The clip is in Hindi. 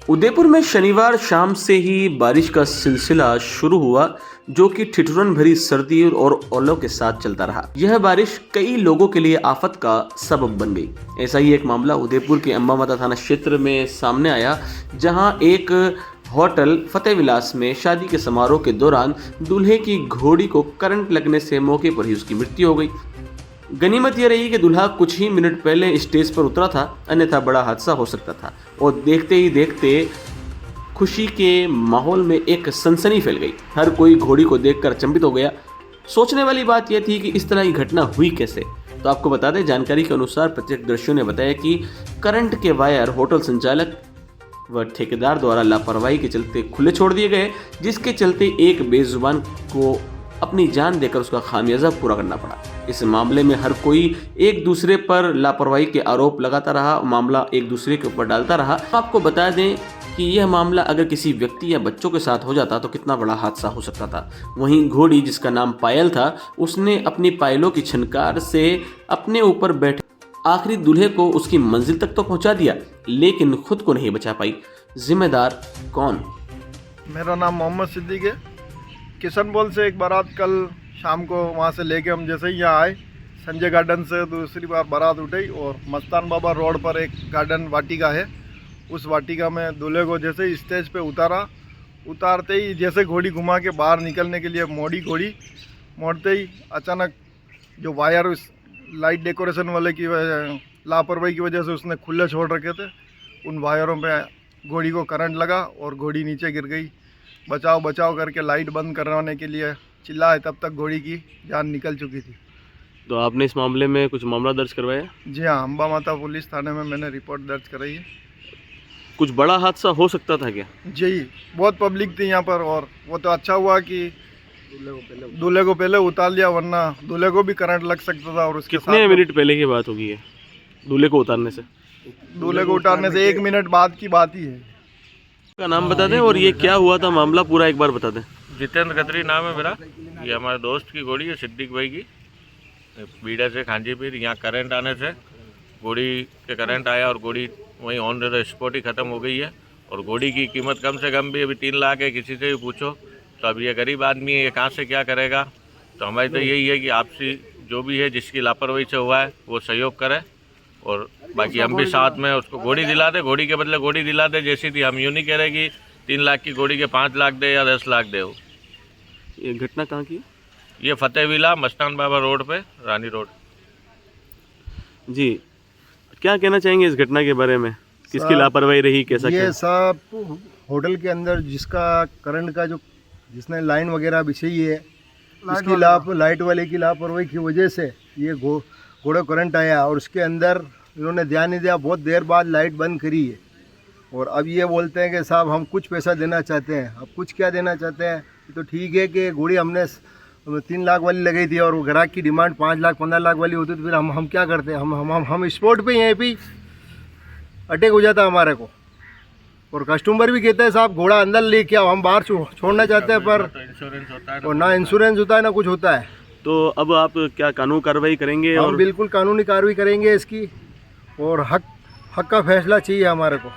उदयपुर में शनिवार शाम से ही बारिश का सिलसिला शुरू हुआ, जो कि ठिठुरन भरी सर्दी और ओलों के साथ चलता रहा। यह बारिश कई लोगों के लिए आफत का सबब बन गई। ऐसा ही एक मामला उदयपुर के अंबा माता थाना क्षेत्र में सामने आया, जहां एक होटल फतेह विलास में शादी के समारोह के दौरान दूल्हे की घोड़ी को करंट लगने से मौके पर ही उसकी मृत्यु हो गई। गनीमत यह रही कि दूल्हा कुछ ही मिनट पहले स्टेज पर उतरा था, अन्यथा बड़ा हादसा हो सकता था। और देखते ही देखते खुशी के माहौल में एक सनसनी फैल गई। हर कोई घोड़ी को देखकर अचंभित हो गया। सोचने वाली बात यह थी कि इस तरह की घटना हुई कैसे। तो आपको बता दें, जानकारी के अनुसार प्रत्यक्षदर्शियों ने बताया कि करंट के वायर होटल संचालक व ठेकेदार द्वारा लापरवाही के चलते खुले छोड़ दिए गए, जिसके चलते एक बेजुबान को अपनी जान देकर उसका खामियाजा पूरा करना पड़ा। इस मामले में हर कोई एक दूसरे पर लापरवाही के आरोप लगाता रहा, मामला एक दूसरे के ऊपर डालता रहा। आपको बता दें कि यह मामला अगर किसी व्यक्ति या बच्चों के साथ हो जाता तो कितना बड़ा हादसा हो सकता था। वहीं घोड़ी, जिसका नाम पायल था, उसने अपनी पायलों की छनकार से अपने ऊपर बैठे आखिरी दूल्हे को उसकी मंजिल तक तो पहुंचा दिया, लेकिन खुद को नहीं बचा पाई। जिम्मेदार कौन? मेरा नाम मोहम्मद सिद्दीक है। किशनबोल से एक बारात कल शाम को वहाँ से लेके हम जैसे ही यहाँ आए, संजय गार्डन से दूसरी बार बारात उठी और मस्तान बाबा रोड पर एक गार्डन वाटिका है। उस वाटिका में दूल्हे को जैसे ही स्टेज पे उतारते ही जैसे घोड़ी घुमा के बाहर निकलने के लिए मोड़ी घोड़ी, मोड़ते ही अचानक जो वायर उस लाइट डेकोरेशन वाले की लापरवाही की वजह से उसने खुले छोड़ रखे थे, उन वायरों पे घोड़ी को करंट लगा और घोड़ी नीचे गिर गई। बचाओ बचाओ करके लाइट बंद करवाने के लिए चिल्लाए, तब तक घोड़ी की जान निकल चुकी थी। तो आपने इस मामले में कुछ मामला दर्ज करवाया? जी हाँ, अंबा माता पुलिस थाने में मैंने रिपोर्ट दर्ज कराई है। कुछ बड़ा हादसा हो सकता था क्या? जी, बहुत पब्लिक थी यहाँ पर और वो तो अच्छा हुआ कि दूल्हे को पहले उतार लिया, वरना दूल्हे को भी करंट लग सकता था। और उसके कितने मिनट पहले की बात होगी है दूल्हे को उतारने से? दूल्हे को उतारने से 1 मिनट बाद की बात ही है। का नाम बता दें और ये क्या हुआ था मामला पूरा एक बार बता दें। जितेंद्र खत्री नाम है मेरा। ये हमारे दोस्त की घोड़ी है, सिद्दीक भाई की, बीड़ा से खांजीपीर। यहाँ करंट आने से घोड़ी के करंट आया और घोड़ी वहीं ऑन द स्पॉट ही ख़त्म हो गई है। और घोड़ी की कीमत कम से कम भी अभी 3 लाख है। किसी से भी पूछो तो अब ये गरीब आदमी है, ये कहाँ से क्या करेगा। तो हमारी तो यही है कि आपसी जो भी है, जिसकी लापरवाही से हुआ है वो सहयोग करे और बाकी हम भी साथ में उसको घोड़ी दिला दे, घोड़ी के बदले घोड़ी दिला दे जैसी थी। हम यूँ नहीं कह रहे कि 3 लाख की घोड़ी के 5 लाख दे या 10 लाख दे। ये घटना कहाँ की? ये फतेह विला मस्तान बाबा रोड पे, रानी रोड। जी, क्या कहना चाहेंगे इस घटना के बारे में? किसकी लापरवाही रही, कैसा? ये सब होटल के अंदर जिसका करंट का जिसने लाइन वगैरह बिछाई है, उसकी लाइट वाले की लापरवाही की वजह से ये घोड़े करंट आया और उसके अंदर इन्होंने ध्यान नहीं दिया। बहुत देर बाद लाइट बंद करी है और अब ये बोलते हैं कि साहब हम कुछ पैसा देना चाहते हैं। अब कुछ क्या देना चाहते हैं? तो ठीक है कि घोड़ी हमने 3 लाख वाली लगाई थी और वो ग्राहक की डिमांड 5 लाख 15 लाख वाली होती तो फिर हम क्या करते हैं? हम स्पॉट पे यहीं पे अटैक हो जाता हमारे को। और कस्टमर भी कहते हैं साहब घोड़ा अंदर लेके आओ, हम बाहर छोड़ना चाहते हैं, पर इंश्योरेंस होता है और ना इंश्योरेंस होता है ना कुछ होता है। तो अब आप क्या कानूनी कार्रवाई करेंगे? हम और बिल्कुल कानूनी कार्रवाई करेंगे इसकी, और हक का फैसला चाहिए हमारे को।